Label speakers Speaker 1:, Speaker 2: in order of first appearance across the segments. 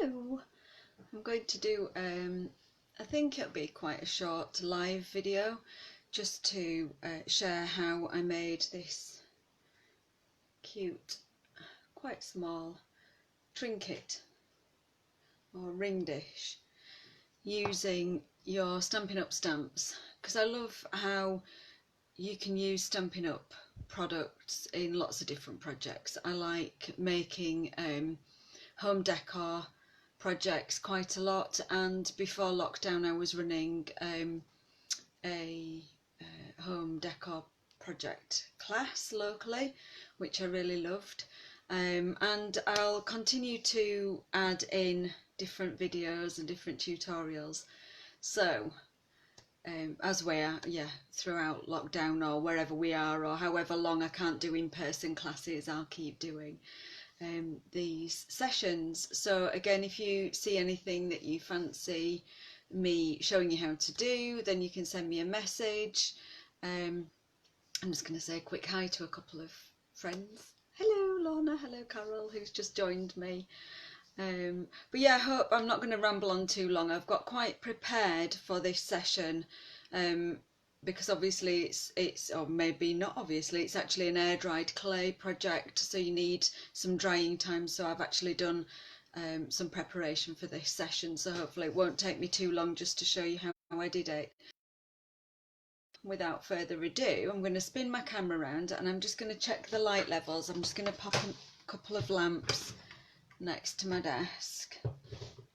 Speaker 1: Hello, I'm going to do, I think it'll be quite a short live video just to share how I made this cute, quite small trinket or ring dish using your Stampin' Up stamps, because I love how you can use Stampin' Up products in lots of different projects. I like making home decor projects quite a lot, and before lockdown I was running a home decor project class locally, which I really loved, and I'll continue to add in different videos and different tutorials. So as we are, throughout lockdown or wherever we are, or however long I can't do in-person classes, I'll keep doing these sessions. So again, if you see anything that you fancy me showing you how to do, then you can send me a message. I'm just going to say a quick hi to a couple of friends. Hello Lorna, hello Carol, who's just joined me. But yeah, I hope I'm not going to ramble on too long. I've got quite prepared for this session, because obviously it's or maybe not obviously, it's actually an air dried clay project, so you need some drying time. So I've actually done some preparation for this session, so hopefully it won't take me too long just to show you how I did it. Without further ado, I'm going to spin my camera around and I'm just going to check the light levels. I'm just going to pop a couple of lamps next to my desk.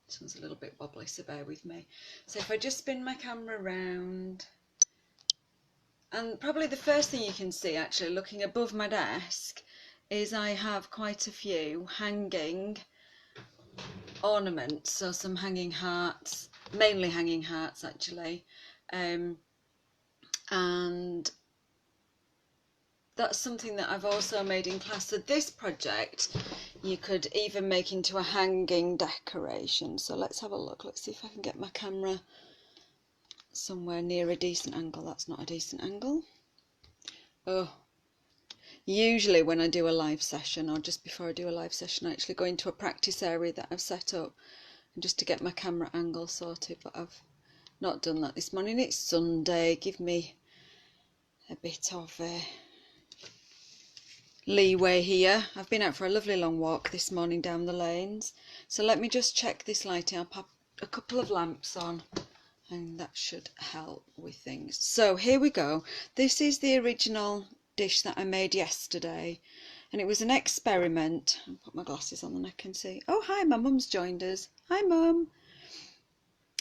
Speaker 1: This one's a little bit wobbly, so bear with me. So if I just spin my camera around, and probably the first thing you can see actually looking above my desk is I have quite a few hanging ornaments, so some hanging hearts, mainly hanging hearts actually, and that's something that I've also made in class. So this project you could even make into a hanging decoration. So let's have a look. Let's see if I can get my camera somewhere near a decent angle. That's not a decent angle. Oh, usually when I do a live session, or just before I do a live session, I actually go into a practice area that I've set up and just to get my camera angle sorted, but I've not done that this morning. It's Sunday. Give me a bit of leeway here. I've been out for a lovely long walk this morning down the lanes, so let me just check this lighting. I'll pop a couple of lamps on and that should help with things. So here we go. This is the original dish that I made yesterday, and it was an experiment. I'll put my glasses on and I can see. Oh hi, my mum's joined us. Hi mum.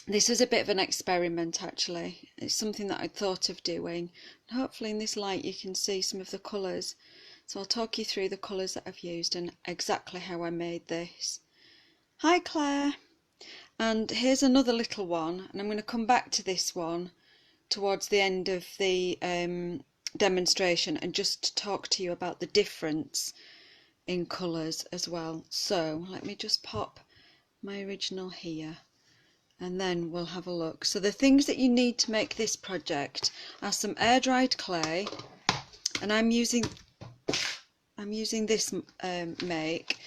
Speaker 1: This was a bit of an experiment actually. It's something that I'd thought of doing, and hopefully in this light you can see some of the colours. So I'll talk you through the colours that I've used and exactly how I made this. Hi Claire! And here's another little one, and I'm going to come back to this one towards the end of the demonstration and just talk to you about the difference in colours as well. So let me just pop my original here and then we'll have a look. So the things that you need to make this project are some air dried clay, and I'm using this make.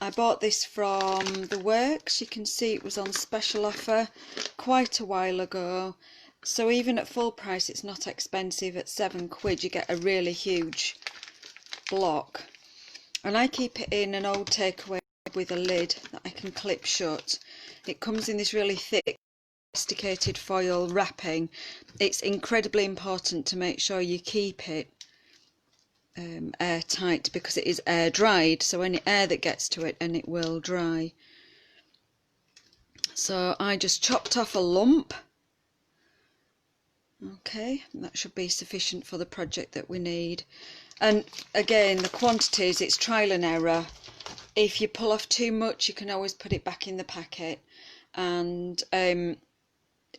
Speaker 1: I bought this from the Works. You can see it was on special offer quite a while ago, so even at full price it's not expensive. At £7 you get a really huge block, and I keep it in an old takeaway with a lid that I can clip shut. It comes in this really thick domesticated foil wrapping. It's incredibly important to make sure you keep it airtight, because it is air dried, so any air that gets to it and it will dry. So I just chopped off a lump. Okay, that should be sufficient for the project that we need. And again, the quantities, it's trial and error. If you pull off too much you can always put it back in the packet, and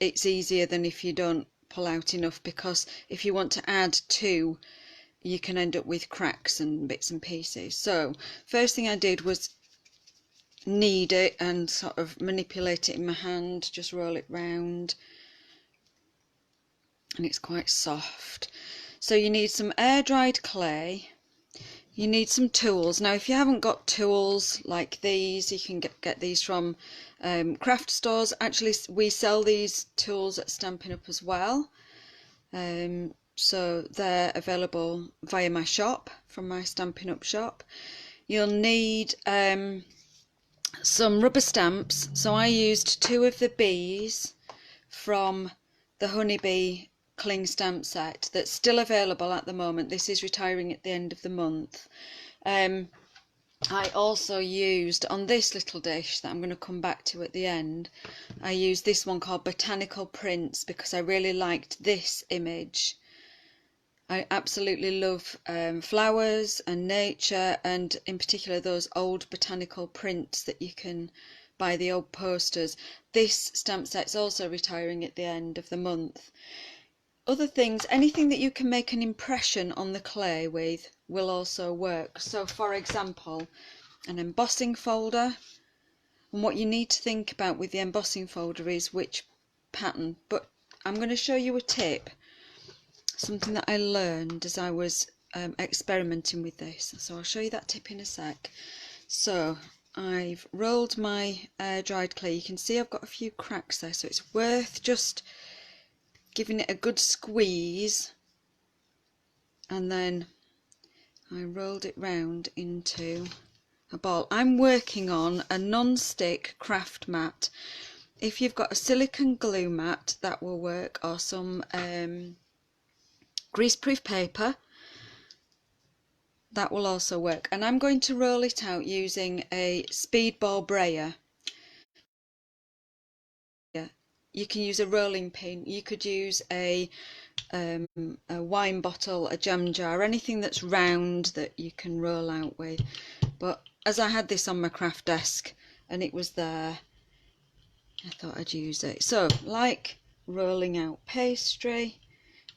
Speaker 1: it's easier than if you don't pull out enough, because if you want to add to, you can end up with cracks and bits and pieces. So first thing I did was knead it and sort of manipulate it in my hand, just roll it round, and it's quite soft. So you need some air dried clay, you need some tools. Now if you haven't got tools like these, you can get these from craft stores. Actually we sell these tools at Stampin' Up as well, so they're available via my shop, from my Stampin' Up shop. You'll need some rubber stamps. So I used 2 of the bees from the honeybee cling stamp set that's still available at the moment. This is retiring at the end of the month. I also used, on this little dish that I'm going to come back to at the end, I used this one called Botanical Prints because I really liked this image. I absolutely love flowers and nature, and in particular those old botanical prints that you can buy, the old posters. This stamp set's also retiring at the end of the month. Other things, anything that you can make an impression on the clay with will also work. So for example, an embossing folder, and what you need to think about with the embossing folder is which pattern. But I'm going to show you a tip, something that I learned as I was experimenting with this. So I'll show you that tip in a sec. So I've rolled my air dried clay. You can see I've got a few cracks there, so it's worth just giving it a good squeeze, and then I rolled it round into a ball. I'm working on a non-stick craft mat. If you've got a silicone glue mat, that will work, or some greaseproof paper, that will also work. And I'm going to roll it out using a speedball brayer. You can use a rolling pin, you could use a wine bottle, a jam jar, anything that's round that you can roll out with. But as I had this on my craft desk and it was there, I thought I'd use it. So like rolling out pastry,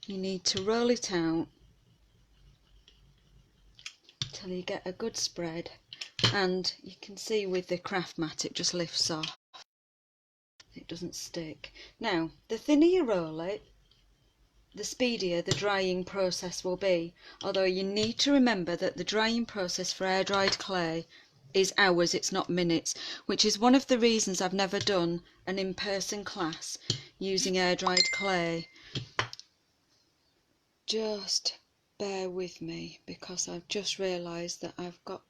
Speaker 1: you need to roll it out till you get a good spread, and you can see with the craft mat it just lifts off, it doesn't stick. Now the thinner you roll it, the speedier the drying process will be, although you need to remember that the drying process for air dried clay is hours, it's not minutes, which is one of the reasons I've never done an in-person class using air dried clay. Just bear with me because I've just realised that I've got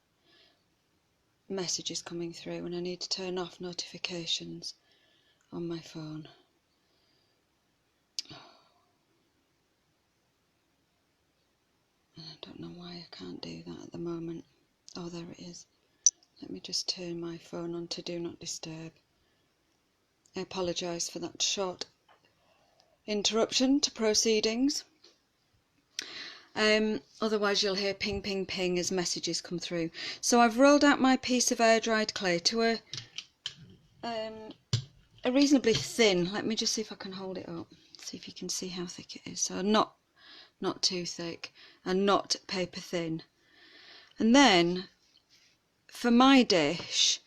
Speaker 1: messages coming through and I need to turn off notifications on my phone. I don't know why I can't do that at the moment. Oh, there it is. Let me just turn my phone on to Do Not Disturb. I apologise for that short interruption to proceedings. Otherwise you'll hear ping ping ping as messages come through. So I've rolled out my piece of air dried clay to a reasonably thin, let me just see if I can hold it up, see if you can see how thick it is. So not too thick and not paper thin. And then for my dish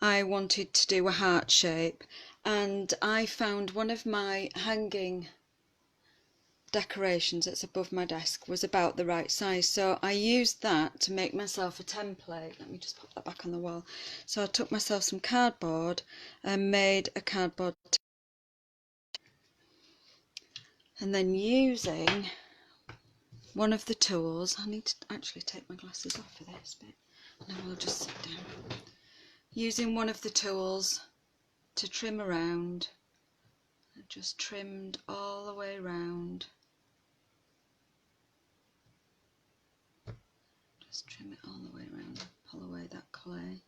Speaker 1: I wanted to do a heart shape, and I found one of my hanging decorations that's above my desk was about the right size, so I used that to make myself a template. Let me just pop that back on the wall. So I took myself some cardboard and made a cardboard, and then using one of the tools, I need to actually take my glasses off for this bit, and then we'll just sit down. Using one of the tools to trim around, I just trimmed all the way around. Just trim it all the way around, pull away that clay.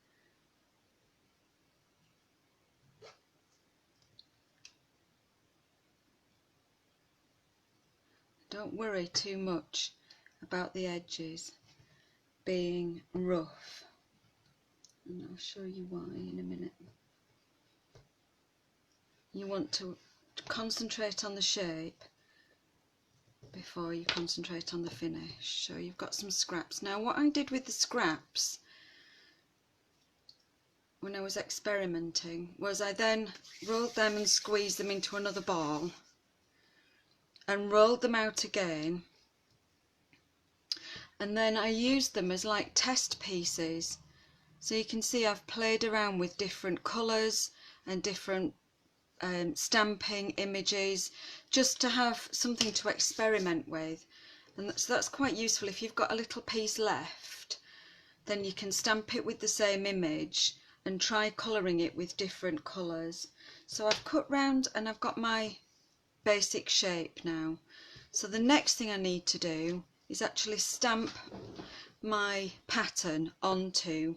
Speaker 1: Don't worry too much about the edges being rough, and I'll show you why in a minute. You want to concentrate on the shape before you concentrate on the finish. So you've got some scraps. Now what I did with the scraps when I was experimenting was I then rolled them and squeezed them into another ball and rolled them out again, and then I use them as like test pieces. So you can see I've played around with different colours and different stamping images, just to have something to experiment with. And so that's quite useful. If you've got a little piece left, then you can stamp it with the same image and try colouring it with different colours. So I've cut round and I've got my basic shape now. So the next thing I need to do is actually stamp my pattern onto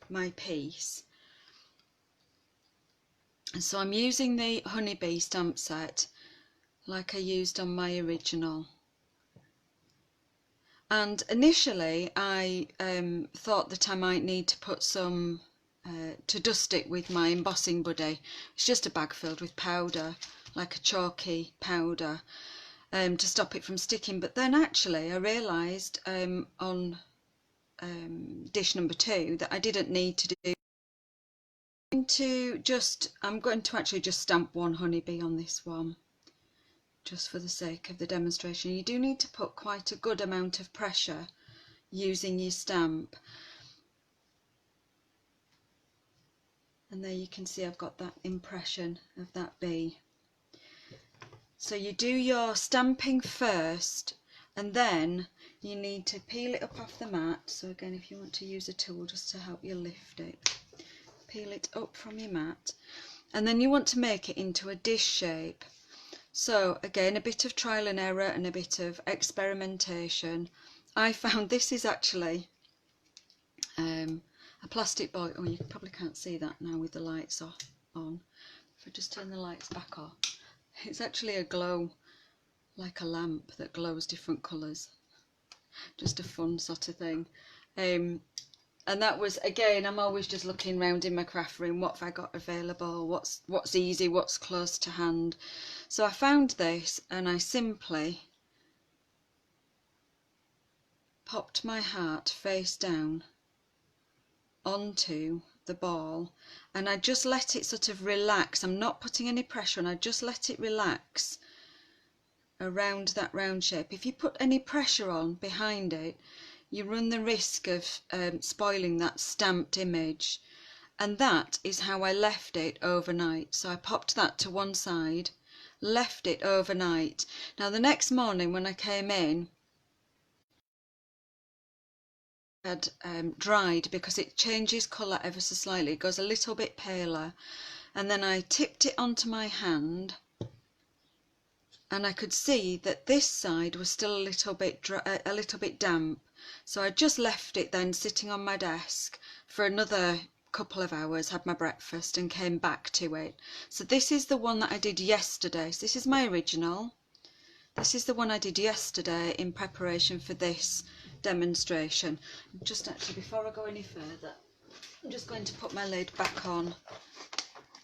Speaker 1: my piece. And so I'm using the honeybee stamp set like I used on my original. And initially I thought that I might need to put some to dust it with my embossing buddy. It's just a bag filled with powder, like a chalky powder, to stop it from sticking. But then actually I realised on dish number 2 that I didn't need to do. I'm going to actually just stamp one honeybee on this one, just for the sake of the demonstration. You do need to put quite a good amount of pressure using your stamp. And there you can see I've got that impression of that bee. So you do your stamping first, and then you need to peel it up off the mat. So again, if you want to use a tool just to help you lift it, peel it up from your mat, and then you want to make it into a dish shape. So again, a bit of trial and error and a bit of experimentation. I found this is actually a plastic ball. Oh, you probably can't see that now with the lights on. If I just turn the lights back off, it's actually a glow, like a lamp that glows different colours. Just a fun sort of thing. And that was, again, I'm always just looking around in my craft room, what have I got available, what's easy, what's close to hand. So I found this and I simply popped my heart face down onto the ball, and I just let it sort of relax. I'm not putting any pressure on, I just let it relax around that round shape. If you put any pressure on behind it, you run the risk of spoiling that stamped image. And that is how I left it overnight. So I popped that to one side, left it overnight. Now the next morning when I came in, it had dried, because it changes colour ever so slightly. It goes a little bit paler. And then I tipped it onto my hand, and I could see that this side was still a little bit dry, a little bit damp. So I just left it then sitting on my desk for another couple of hours, had my breakfast and came back to it. So this is the one that I did yesterday. So this is my original. This is the one I did yesterday in preparation for this demonstration. Just actually, before I go any further, I'm just going to put my lid back on,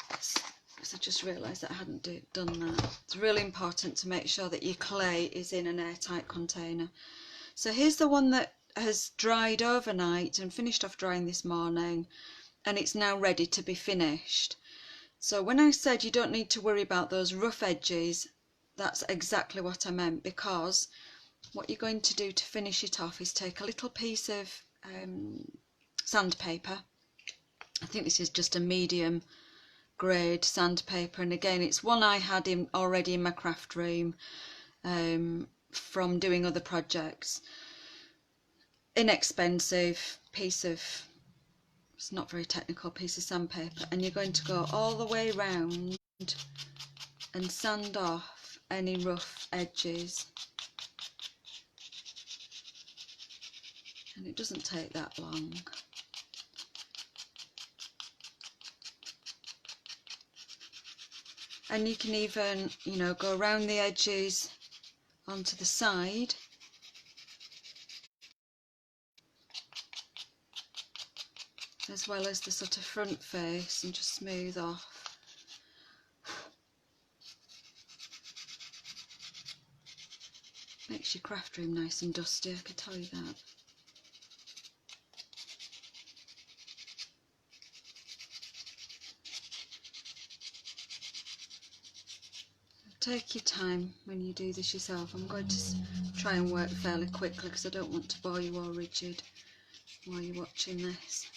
Speaker 1: because I just realised that I hadn't done that. It's really important to make sure that your clay is in an airtight container. So here's the one that has dried overnight and finished off drying this morning, and it's now ready to be finished. So when I said you don't need to worry about those rough edges, that's exactly what I meant, because what you're going to do to finish it off is take a little piece of sandpaper. I think this is just a medium grade sandpaper, and again it's one I had already in my craft room from doing other projects. Inexpensive piece of, it's not very technical, piece of sandpaper, and you're going to go all the way round and sand off any rough edges. And it doesn't take that long. And you can even, you know, go around the edges onto the side. As well as the sort of front face, and just smooth off. Makes your craft room nice and dusty, I can tell you that. take your time when you do this yourself. I'm going to try and work fairly quickly because I don't want to bore you all rigid while you're watching this.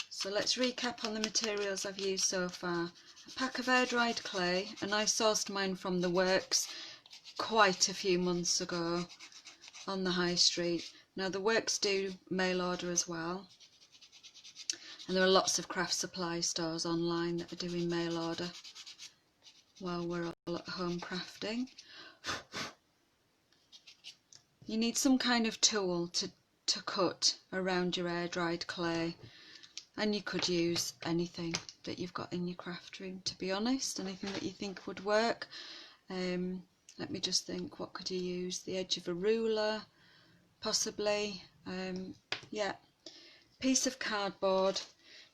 Speaker 1: So let's recap on the materials I've used so far. A pack of air dried clay, and I sourced mine from the Works quite a few months ago on the high street. Now the Works do mail order as well, and there are lots of craft supply stores online that are doing mail order while we're all at home crafting. You need some kind of tool to cut around your air dried clay, and you could use anything that you've got in your craft room, to be honest, anything that you think would work. Let me just think, what could you use? The edge of a ruler, possibly. Yeah, piece of cardboard.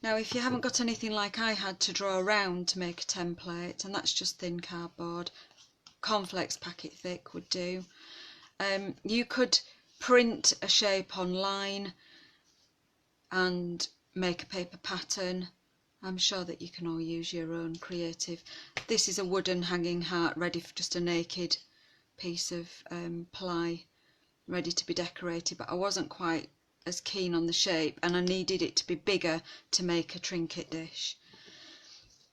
Speaker 1: Now if you haven't got anything like I had to draw around to make a template, and that's just thin cardboard, cornflakes packet thick would do. You could print a shape online and make a paper pattern. I'm sure that you can all use your own creative. This is a wooden hanging heart ready for just a naked piece of ply ready to be decorated, but I wasn't quite as keen on the shape and I needed it to be bigger to make a trinket dish.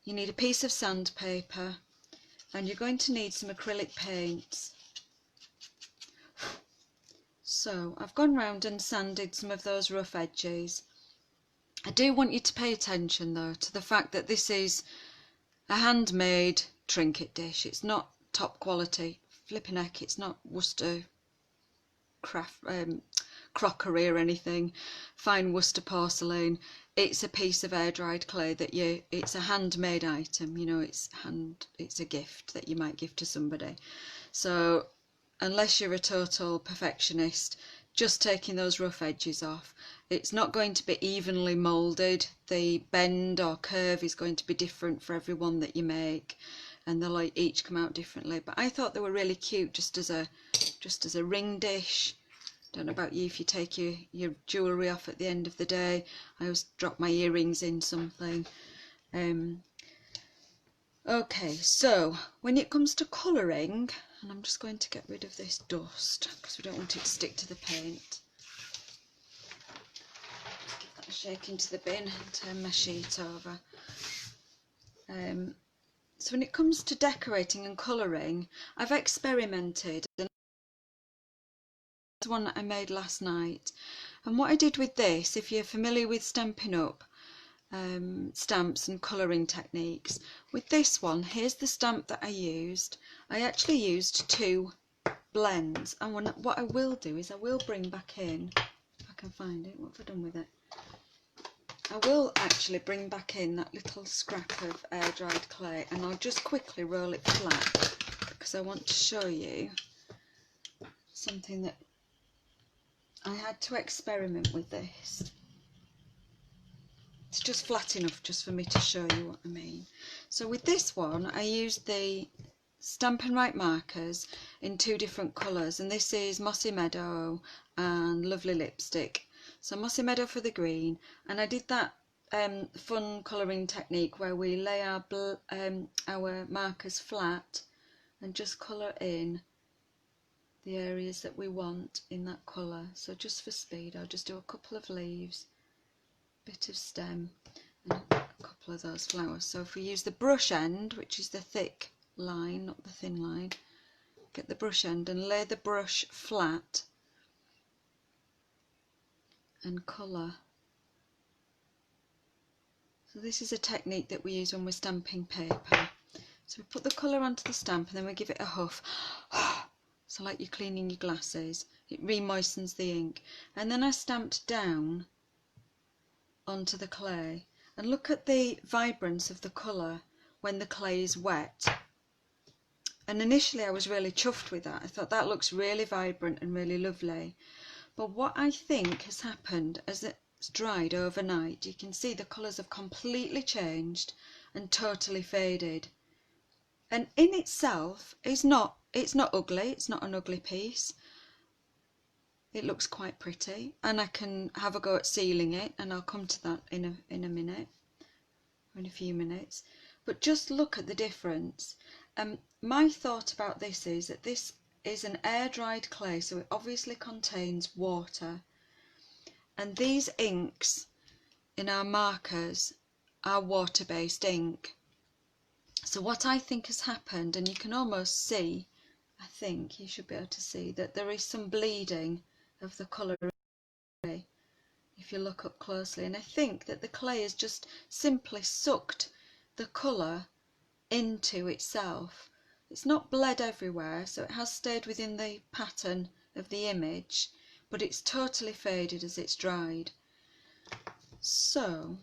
Speaker 1: You need a piece of sandpaper, and you're going to need some acrylic paints. So I've gone round and sanded some of those rough edges. I do want you to pay attention though to the fact that this is a handmade trinket dish. It's not top quality. Flipping heck, it's not Worcester craft crockery or anything, fine Worcester porcelain. It's a piece of air dried clay that it's a handmade item, you know, it's a gift that you might give to somebody. So unless you're a total perfectionist, just taking those rough edges off. It's not going to be evenly moulded. The bend or curve is going to be different for every one that you make, and they'll each come out differently. But I thought they were really cute just as a ring dish. Don't know about you, if you take your jewellery off at the end of the day. I always drop my earrings in something. Okay, so when it comes to colouring, and I'm just going to get rid of this dust because we don't want it to stick to the paint. Give that a shake into the bin and turn my sheet over. So when it comes to decorating and colouring, I've experimented. And one that I made last night, and what I did with this, if you're familiar with Stampin Up stamps and colouring techniques, with this one, here's the stamp that I used. I actually used 2 blends, and what I will do is I will bring back in, if I can find it, what have I done with it? I will actually bring back in that little scrap of air dried clay, and I'll just quickly roll it flat because I want to show you something that I had to experiment with this. It's just flat enough just for me to show you what I mean. So with this one, I used the Stampin' Right markers in 2 different colours, and this is Mossy Meadow and Lovely Lipstick. So Mossy Meadow for the green, and I did that fun colouring technique where we lay our markers flat and just colour in the areas that we want in that colour. So just for speed, I'll just do a couple of leaves, bit of stem, and a couple of those flowers. So if we use the brush end, which is the thick line, not the thin line, get the brush end and lay the brush flat and colour. So this is a technique that we use when we're stamping paper. So we put the colour onto the stamp and then we give it a huff. So like you're cleaning your glasses, it re-moistens the ink. And then I stamped down onto the clay, and look at the vibrance of the colour when the clay is wet. And initially I was really chuffed with that. I thought that looks really vibrant and really lovely. But what I think has happened as it's dried overnight, you can see the colours have completely changed and totally faded. And in itself, it's not ugly, it's not an ugly piece. It looks quite pretty, and I can have a go at sealing it, and I'll come to that in a minute, or in a few minutes. But just look at the difference. My thought about this is that this is an air-dried clay, so it obviously contains water, and these inks in our markers are water-based ink. So what I think has happened, and you can almost see, I think you should be able to see, that there is some bleeding of the colour if you look up closely, and I think that the clay has just simply sucked the colour into itself. It's not bled everywhere, so it has stayed within the pattern of the image, but it's totally faded as it's dried. So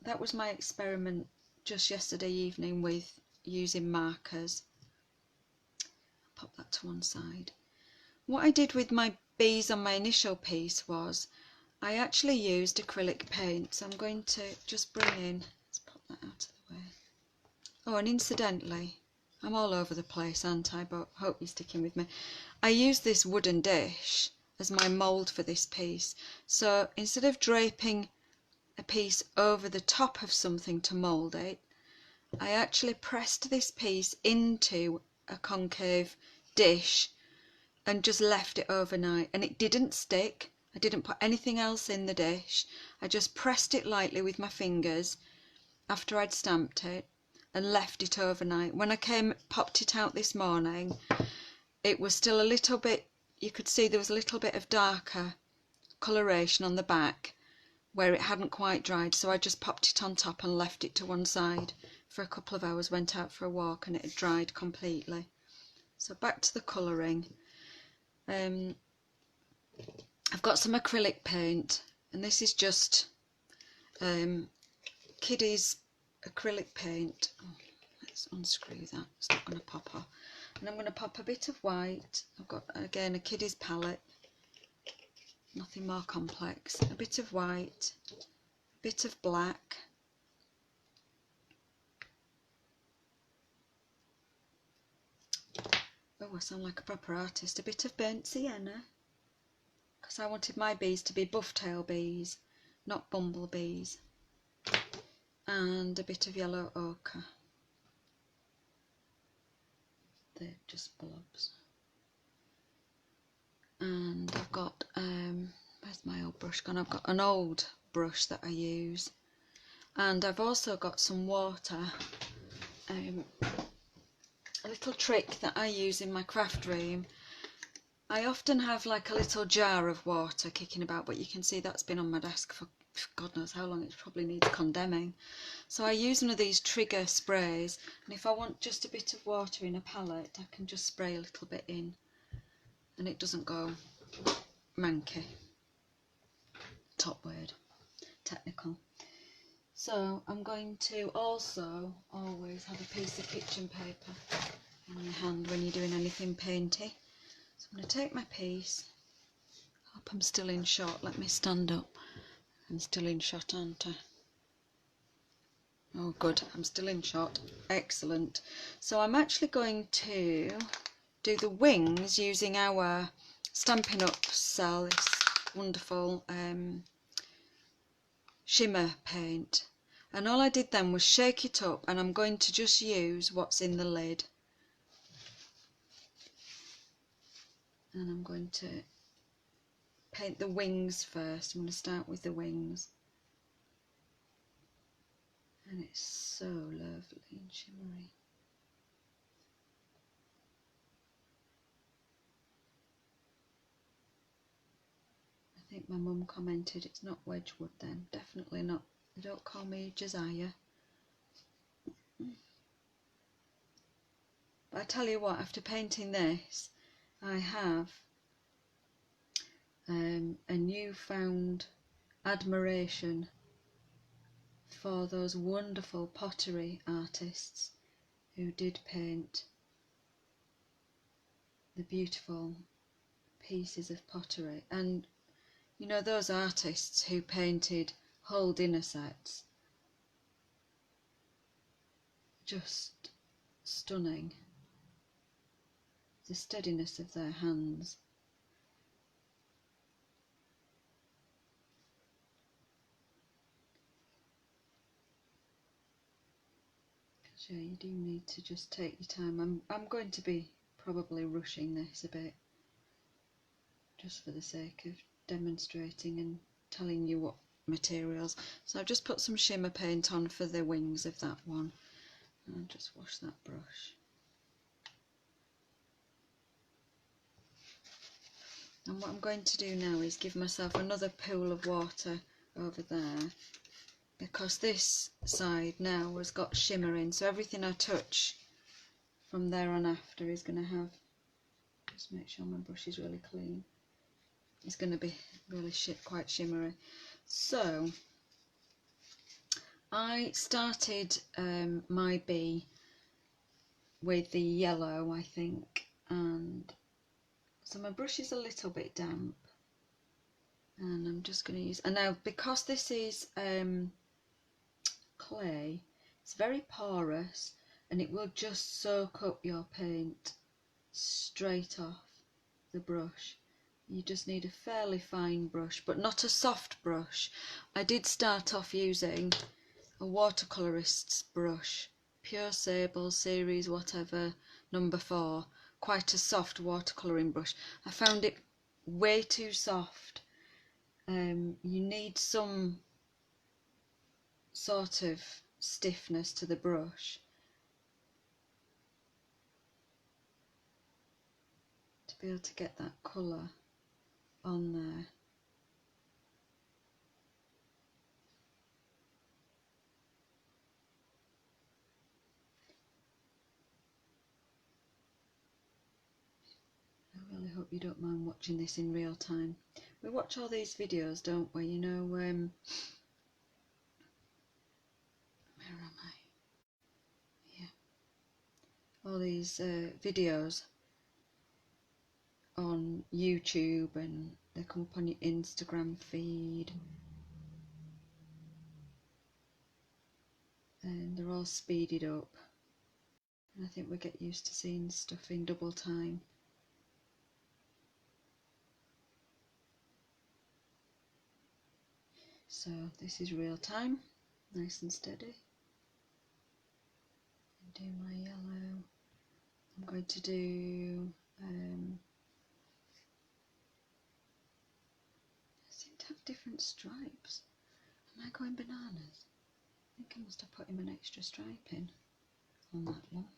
Speaker 1: that was my experiment just yesterday evening with using markers. Pop that to one side. What I did with my bees on my initial piece was I actually used acrylic paint, so I'm going to just bring in, let's pop that out of the way. Oh, and incidentally, I'm all over the place, aren't I? But hope you're sticking with me. I used this wooden dish as my mould for this piece. So instead of draping a piece over the top of something to mould it, I actually pressed this piece into a concave dish and just left it overnight, and it didn't stick. I didn't put anything else in the dish. I just pressed it lightly with my fingers after I'd stamped it and left it overnight. When I popped it out this morning, it was still a little bit, you could see there was a little bit of darker coloration on the back where it hadn't quite dried, so I just popped it on top and left it to one side for a couple of hours, went out for a walk, and it had dried completely. So back to the colouring. I've got some acrylic paint, and this is just Kiddy's acrylic paint. Oh, let's unscrew that, it's not going to pop off. And I'm going to pop a bit of white. I've got again a Kiddy's palette, nothing more complex. A bit of white, a bit of black, oh, I sound like a proper artist. A bit of burnt sienna, because I wanted my bees to be buff-tail bees, not bumblebees, and a bit of yellow ochre. They're just blobs. And I've got, where's my old brush gone? I've got an old brush that I use, and I've also got some water. A little trick that I use in my craft room, I often have like a little jar of water kicking about, but you can see that's been on my desk for God knows how long. It probably needs condemning. So I use one of these trigger sprays, and if I want just a bit of water in a palette, I can just spray a little bit in, and it doesn't go manky. Top word, technical. So I'm going to also always have a piece of kitchen paper in your hand when you're doing anything painty. So I'm going to take my piece. Hope I'm still in shot. Let me stand up. I'm still in shot, aren't I? Oh good, I'm still in shot. Excellent. So I'm actually going to do the wings using our Stampin' Up cell, this wonderful shimmer paint. And all I did then was shake it up, and I'm going to just use what's in the lid. And I'm going to paint the wings first. I'm going to start with the wings. And it's so lovely and shimmery. I think my mum commented it's not Wedgwood then. Definitely not. They don't call me Josiah. But I tell you what, after painting this, I have a newfound admiration for those wonderful pottery artists who did paint the beautiful pieces of pottery. And you know, those artists who painted whole dinner sets, just stunning. The steadiness of their hands. So you do need to just take your time. I'm going to be probably rushing this a bit, just for the sake of demonstrating and telling you what materials. So I've just put some shimmer paint on for the wings of that one. I'll just wash that brush. And what I'm going to do now is give myself another pool of water over there, because this side now has got shimmer in, so everything I touch from there on after is going to have, just make sure my brush is really clean, it's going to be really quite shimmery. So I started my bee with the yellow, I think, and so my brush is a little bit damp, and I'm just going to use, and now because this is clay, it's very porous and it will just soak up your paint straight off the brush. You just need a fairly fine brush, but not a soft brush. I did start off using a watercolourist's brush, Pure Sable series whatever, number 4, quite a soft watercolouring brush. I found it way too soft. You need some sort of stiffness to the brush to be able to get that colour on there. I really hope you don't mind watching this in real time. We watch all these videos, don't we? You know, where am I? Yeah. All these videos on YouTube, and they come up on your Instagram feed, and they're all speeded up, and I think we get used to seeing stuff in double time. So this is real time, nice and steady. Do my yellow. I'm going to do I seem to have different stripes. Am I going bananas? I think I must have put him an extra stripe in on that one.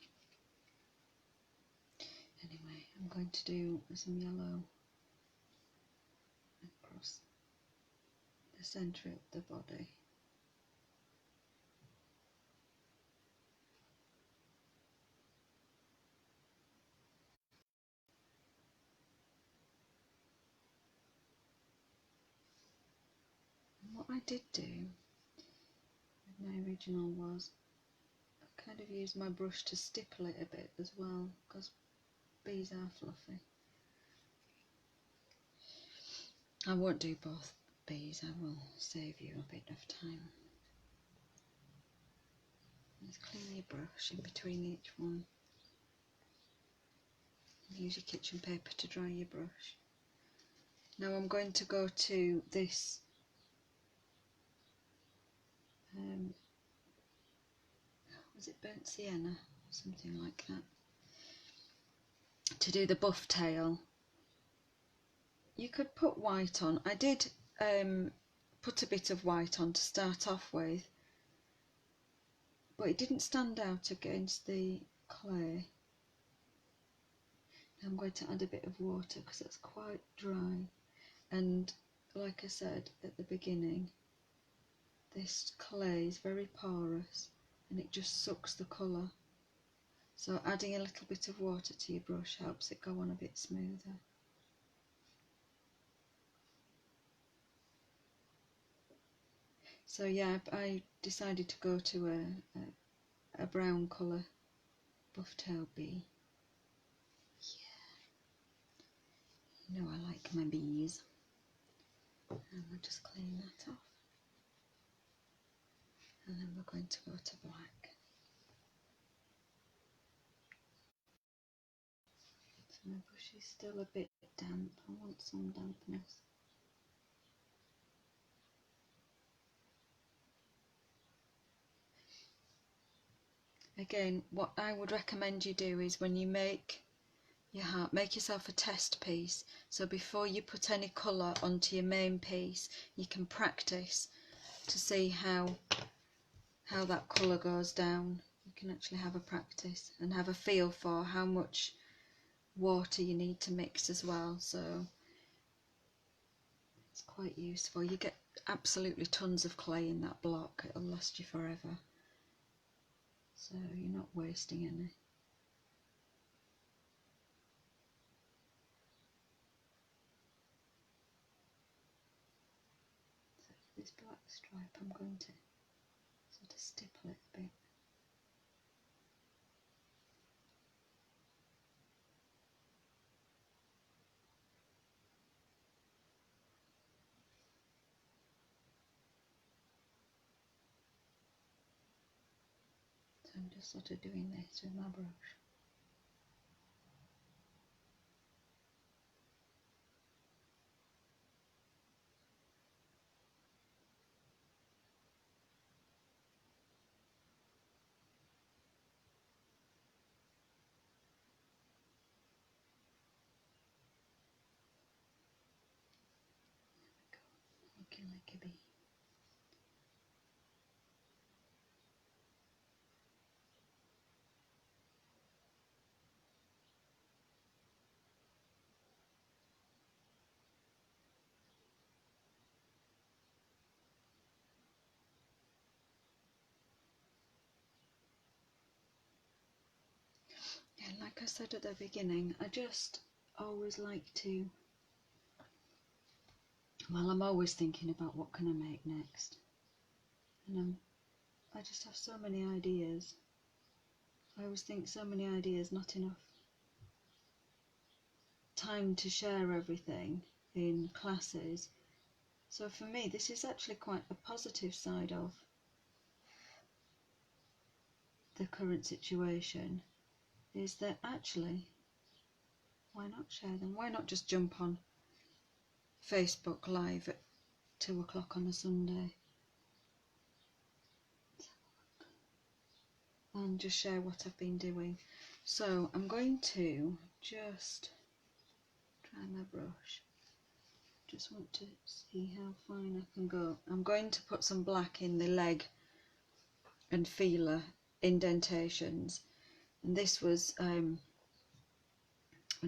Speaker 1: Anyway, I'm going to do some yellow across the centre of the body. And what I did do with my original was I kind of used my brush to stipple it a bit as well, because bees are fluffy. I won't do both bees, I will save you a bit of time. Let's clean your brush in between each one. Use your kitchen paper to dry your brush. Now I'm going to go to this was it burnt sienna? Something like that. To do the buff tail. You could put white on. I did put a bit of white on to start off with, but it didn't stand out against the clay. Now I'm going to add a bit of water because it's quite dry, and like I said at the beginning, this clay is very porous and it just sucks the colour. So adding a little bit of water to your brush helps it go on a bit smoother. So yeah, I decided to go to a brown colour buff tail bee. Yeah, you know I like my bees. And we'll just clean that off. And then we're going to go to black. So my brush is still a bit damp. I want some dampness. again, what I would recommend you do is when you make your heart, make yourself a test piece. So before you put any colour onto your main piece, you can practice to see how that colour goes down. You can actually have a practice and have a feel for how much water you need to mix as well. So it's quite useful. You get absolutely tons of clay in that block. It'll last you forever. So you're not wasting any. So for this black stripe, I'm going to sort of stipple it a bit. So I'm just sort of doing this with my brush. Looking like a bee. Yeah, like I said at the beginning, I just always like to, well, I'm always thinking about what can I make next, and I just have so many ideas. I always think so many ideas, not enough time to share everything in classes. So for me, this is actually quite a positive side of the current situation, is that actually, why not share them? Why not just jump on Facebook Live at 2 o'clock on a Sunday and just share what I've been doing? So I'm going to just try my brush. Just want to see how fine I can go. I'm going to put some black in the leg and feeler indentations, and this was when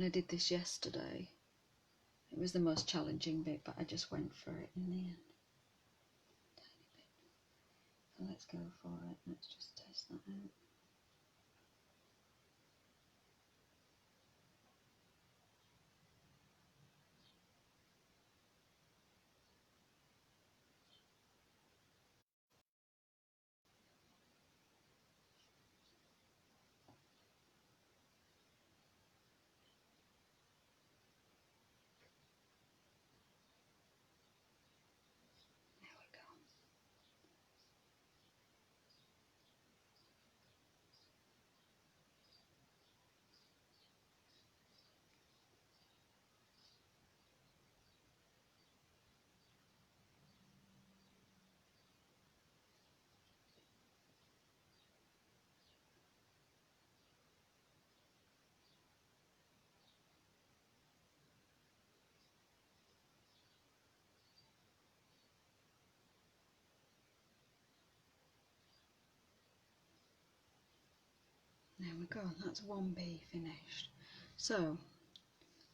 Speaker 1: I did this yesterday, it was the most challenging bit, but I just went for it in the end. Tiny bit. So let's go for it. Let's just test that out. There we go. There we go, that's one bee finished. So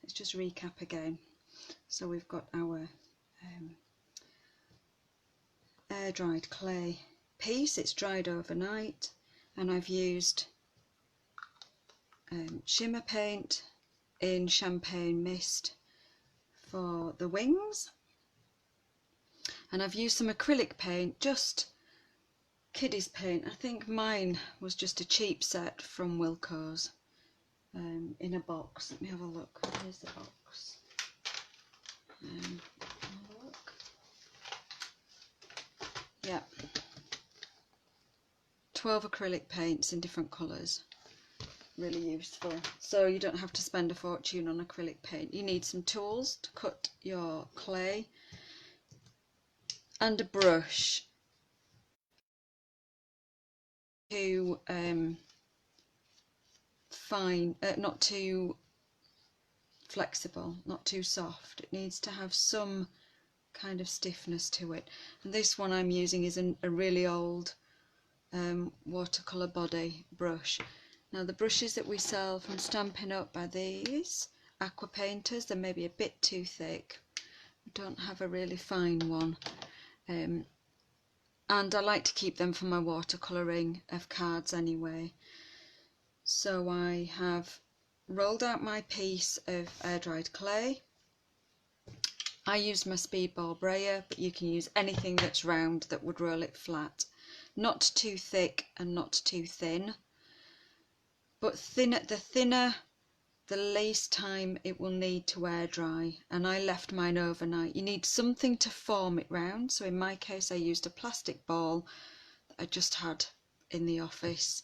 Speaker 1: let's just recap again. So we've got our air dried clay piece. It's dried overnight, and I've used shimmer paint in champagne mist for the wings, and I've used some acrylic paint, just kiddies paint. I think mine was just a cheap set from Wilko's in a box. Let me have a look. Here's the box. Have a look. Yeah, 12 acrylic paints in different colours. Really useful. So you don't have to spend a fortune on acrylic paint. You need some tools to cut your clay and a brush to fine, not too flexible, not too soft. It needs to have some kind of stiffness to it. And this one I'm using is a really old watercolour body brush. Now the brushes that we sell from Stampin' Up are these aqua painters. They're maybe a bit too thick. We don't have a really fine one. And I like to keep them for my watercolouring of cards anyway. So I have rolled out my piece of air dried clay. I used my speedball brayer, but you can use anything that's round that would roll it flat. Not too thick and not too thin, but the thinner the least time it will need to air dry, and I left mine overnight. You need something to form it round, so in my case I used a plastic ball that I just had in the office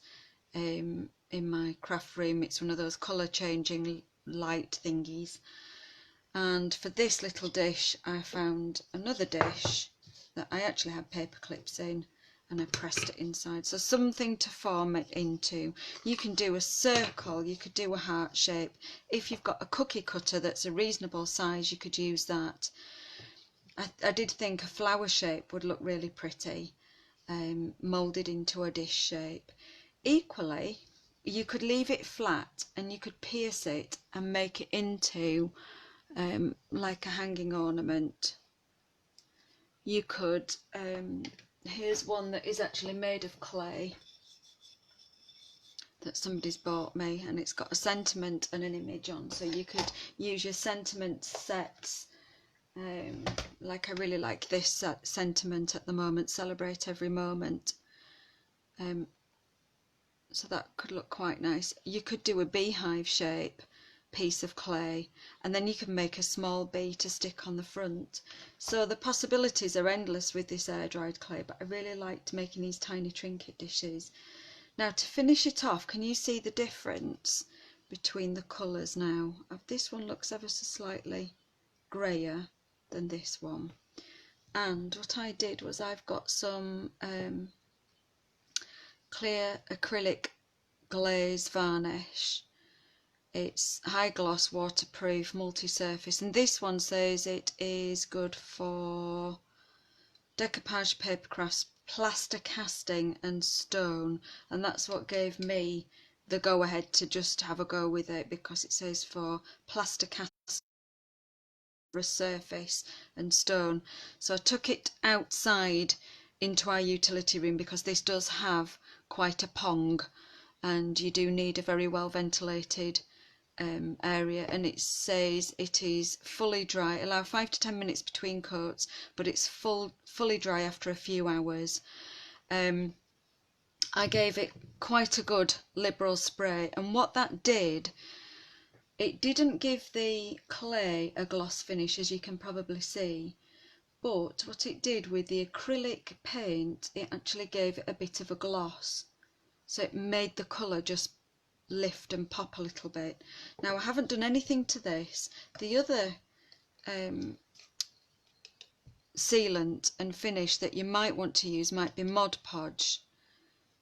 Speaker 1: in my craft room. It's one of those colour changing light thingies. And for this little dish I found another dish that I actually had paper clips in, and I pressed it inside, so something to form it into. You can do a circle, you could do a heart shape. If you've got a cookie cutter that's a reasonable size, you could use that. I did think a flower shape would look really pretty, moulded into a dish shape. Equally, you could leave it flat and you could pierce it and make it into like a hanging ornament. You could here's one that is actually made of clay that somebody's bought me, and it's got a sentiment and an image on, so you could use your sentiment sets. Like I really like this sentiment at the moment, celebrate every moment. So that could look quite nice. You could do a beehive shape piece of clay, and then you can make a small bee to stick on the front. So the possibilities are endless with this air dried clay, but I really liked making these tiny trinket dishes. Now to finish it off, can you see the difference between the colours now? This one looks ever so slightly greyer than this one. And what I did was I've got some clear acrylic glaze varnish. It's high gloss, waterproof, multi-surface, and this one says it is good for decoupage, paper crafts, plaster casting and stone, and that's what gave me the go ahead to just have a go with it, because it says for plaster casting for a surface and stone. So I took it outside into our utility room, because this does have quite a pong and you do need a very well ventilated area, and it says it is fully dry. Allow 5 to 10 minutes between coats, but it's fully dry after a few hours. I gave it quite a good liberal spray, and what that did, it didn't give the clay a gloss finish, as you can probably see, but what it did with the acrylic paint, it actually gave it a bit of a gloss, so it made the colour just lift and pop a little bit. Now I haven't done anything to this. The other sealant and finish that you might want to use might be Mod Podge.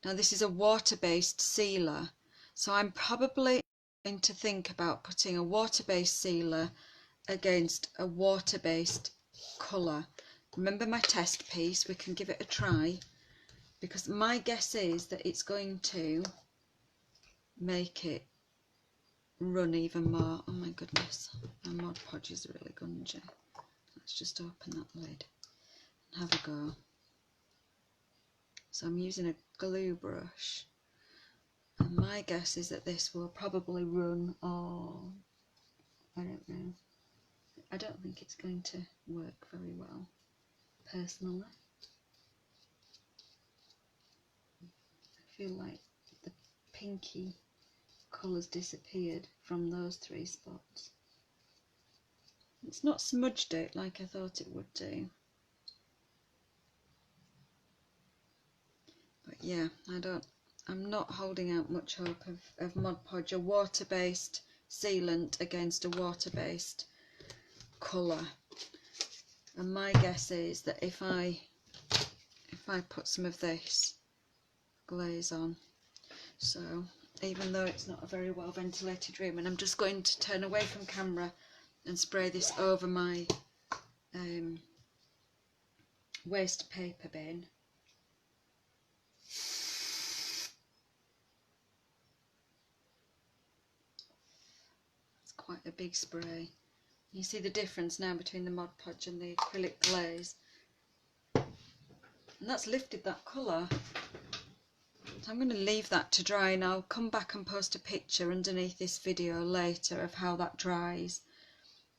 Speaker 1: Now this is a water-based sealer, so I'm probably going to think about putting a water-based sealer against a water-based colour. Remember my test piece, we can give it a try, because my guess is that it's going to make it run even more. Oh my goodness, my Mod Podge is really gungy. Let's just open that lid and have a go. So I'm using a glue brush, and my guess is that this will probably run, or I don't know. I don't think it's going to work very well, personally. I feel like the pinky colours disappeared from those 3 spots. It's not smudged it like I thought it would do. But yeah, I'm not holding out much hope of Mod Podge, a water-based sealant against a water-based colour. And my guess is that if I put some of this glaze on, so even though it's not a very well ventilated room. And I'm just going to turn away from camera and spray this over my waste paper bin. It's quite a big spray. You see the difference now between the Mod Podge and the acrylic glaze. And that's lifted that colour. So I'm going to leave that to dry, and I'll come back and post a picture underneath this video later of how that dries.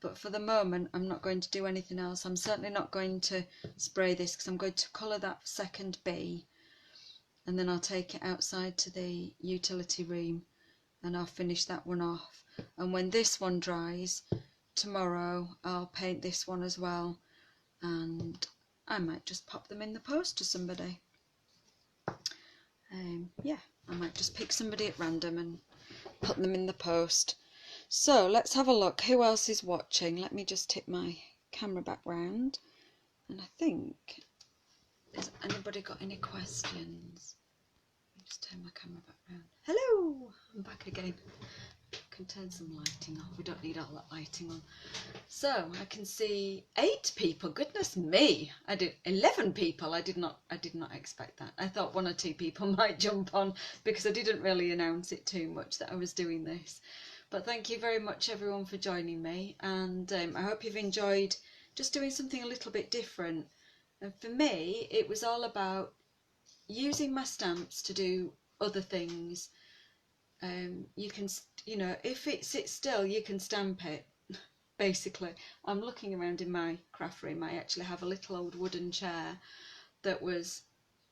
Speaker 1: But for the moment I'm not going to do anything else. I'm certainly not going to spray this because I'm going to colour that second bee, and then I'll take it outside to the utility room and I'll finish that one off. And when this one dries tomorrow, I'll paint this one as well, and I might just pop them in the post to somebody. Yeah, I might just pick somebody at random and put them in the post. So let's have a look who else is watching. Let me just tip my camera back round, and I think, has anybody got any questions? Let me just turn my camera back round. Hello, I'm back again. I can turn some lighting off. We don't need all that lighting on. So I can see 8 people. Goodness me! 11 people. I did not expect that. I thought 1 or 2 people might jump on because I didn't really announce it too much that I was doing this. But thank you very much everyone for joining me, and I hope you've enjoyed just doing something a little bit different. And for me, it was all about using my stamps to do other things. You can, you know, if it sits still, you can stamp it. Basically, I'm looking around in my craft room. I actually have a little old wooden chair that was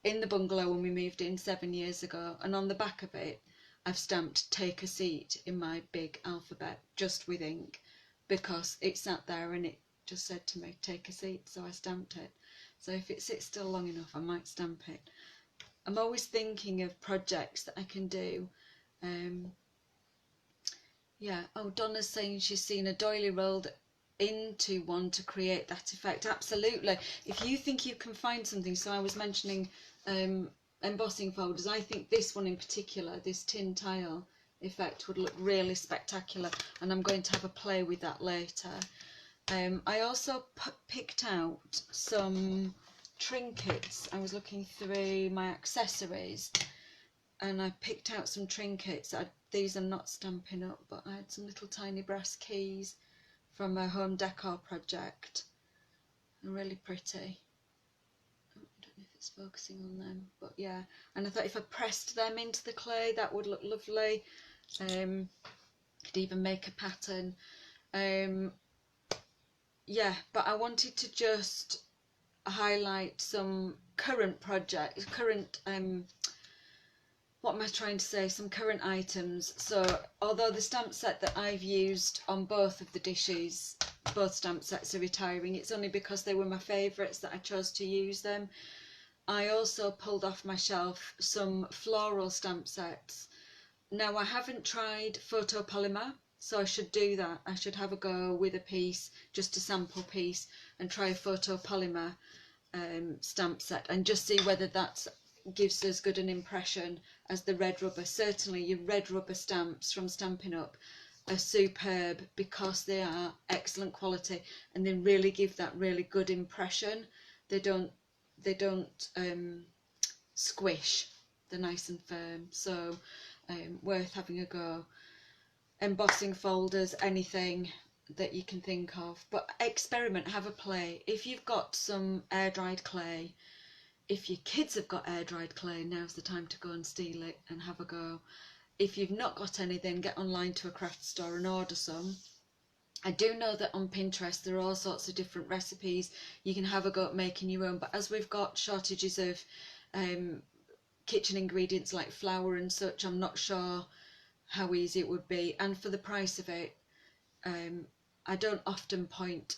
Speaker 1: in the bungalow when we moved in 7 years ago, and on the back of it I've stamped "take a seat" in my big alphabet just with ink, because it sat there and it just said to me "take a seat," so I stamped it. So if it sits still long enough, I might stamp it. I'm always thinking of projects that I can do. Yeah, oh, Donna's saying she's seen a doily rolled into one to create that effect. Absolutely. If you think you can find something, so I was mentioning embossing folders, I think this one in particular, this tin tile effect, would look really spectacular, and I'm going to have a play with that later. I also picked out some trinkets. I was looking through my accessories and I picked out some trinkets. These are not Stampin' Up, but I had some little tiny brass keys from a home decor project. They're really pretty. I don't know if it's focusing on them, but yeah. And I thought if I pressed them into the clay, that would look lovely. Could even make a pattern. Yeah, but I wanted to just highlight some current projects, what am I trying to say, some current items. So although the stamp set that I've used on both of the dishes, both stamp sets are retiring, it's only because they were my favourites that I chose to use them. I also pulled off my shelf some floral stamp sets. Now I haven't tried photopolymer, so I should do that. I should have a go with a piece, just a sample piece, and try a photopolymer stamp set and just see whether that gives as good an impression as the red rubber. Certainly your red rubber stamps from Stampin' Up are superb because they are excellent quality and they really give that really good impression. They don't squish, they're nice and firm, so worth having a go. Embossing folders, anything that you can think of, but experiment, have a play. If you've got some air dried clay, if your kids have got air dried clay, now's the time to go and steal it and have a go. If you've not got any, then get online to a craft store and order some. I do know that on Pinterest there are all sorts of different recipes. You can have a go at making your own, but as we've got shortages of kitchen ingredients like flour and such, I'm not sure how easy it would be. And for the price of it, I don't often point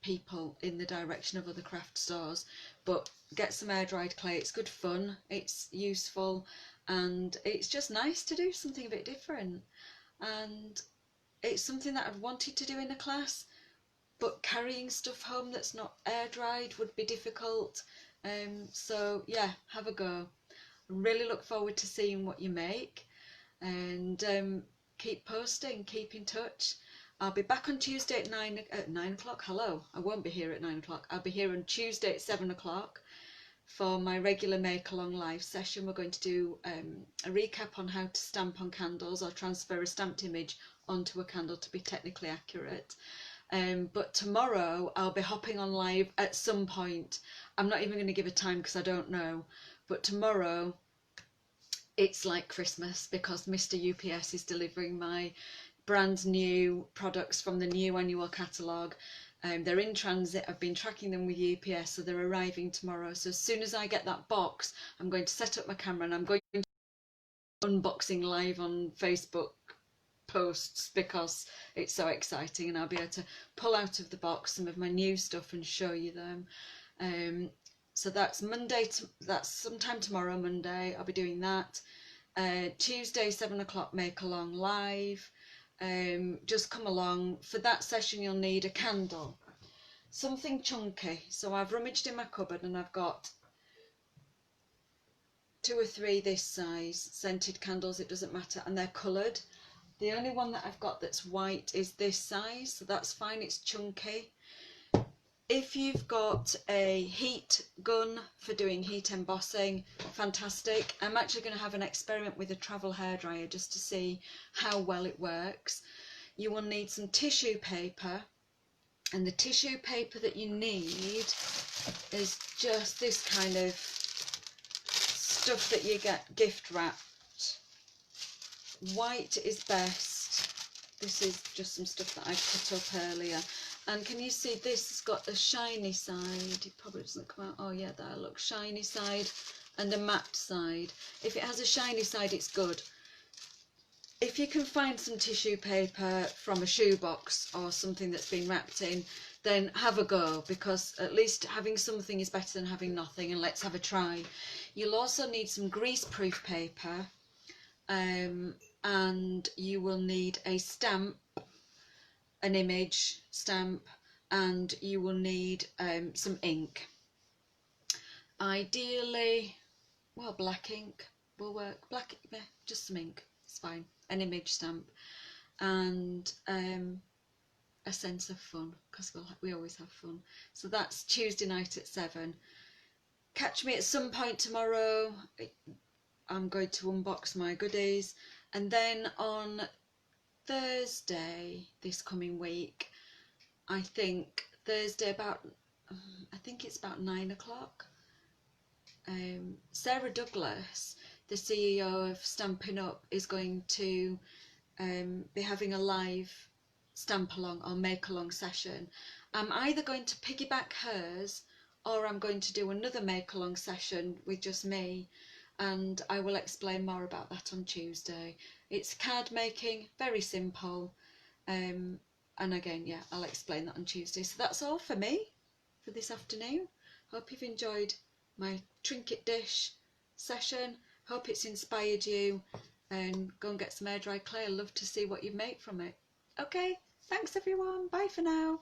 Speaker 1: people in the direction of other craft stores, but get some air dried clay. It's good fun, it's useful, and it's just nice to do something a bit different. And it's something that I've wanted to do in a class, but carrying stuff home that's not air dried would be difficult. So yeah, have a go. I really look forward to seeing what you make. and keep posting, keep in touch. I'll be back on Tuesday at 9 o'clock. Hello, I won't be here at 9 o'clock. I'll be here on Tuesday at 7 o'clock for my regular Make Along live session. We're going to do a recap on how to stamp on candles or transfer a stamped image onto a candle to be technically accurate. But tomorrow I'll be hopping on live at some point. I'm not even going to give a time because I don't know. But tomorrow it's like Christmas because Mr. UPS is delivering my brand new products from the new annual catalogue. They're in transit. I've been tracking them with UPS, so they're arriving tomorrow. So as soon as I get that box, I'm going to set up my camera and I'm going to unboxing live on Facebook posts because it's so exciting, and I'll be able to pull out of the box some of my new stuff and show you them. So that's Monday, that's sometime tomorrow, Monday, I'll be doing that. Tuesday 7 o'clock Make Along live. Just come along. For that session you'll need a candle, something chunky. So I've rummaged in my cupboard and I've got 2 or 3 this size scented candles, it doesn't matter, and they're coloured. The only one that I've got that's white is this size, so that's fine, it's chunky. If you've got a heat gun for doing heat embossing, fantastic. I'm actually going to have an experiment with a travel hairdryer just to see how well it works. You will need some tissue paper, and the tissue paper that you need is just this kind of stuff that you get gift wrapped. White is best. This is just some stuff that I put up earlier. And can you see this has got a shiny side? It probably doesn't come out. Oh yeah, there, look, shiny side and a matte side. If it has a shiny side, it's good. If you can find some tissue paper from a shoebox or something that's been wrapped in, then have a go, because at least having something is better than having nothing, and let's have a try. You'll also need some grease-proof paper. And you will need a stamp, an image stamp, and you will need some ink. Ideally, well, black ink will work. Black, yeah, just some ink, it's fine. An image stamp, and a sense of fun, because we always have fun. So that's Tuesday night at 7. Catch me at some point tomorrow. I'm going to unbox my goodies, and then on Thursday this coming week, I think Thursday about, I think it's about 9 o'clock, Sarah Douglas, the CEO of Stampin Up, is going to be having a live stamp along or make along session. I'm either going to piggyback hers, or I'm going to do another make along session with just me, and I will explain more about that on Tuesday. It's card making, very simple, and again, yeah, I'll explain that on Tuesday. So that's all for me for this afternoon. Hope you've enjoyed my trinket dish session. Hope it's inspired you, and go and get some air dry clay. I'd love to see what you make from it. Okay, thanks everyone, bye for now.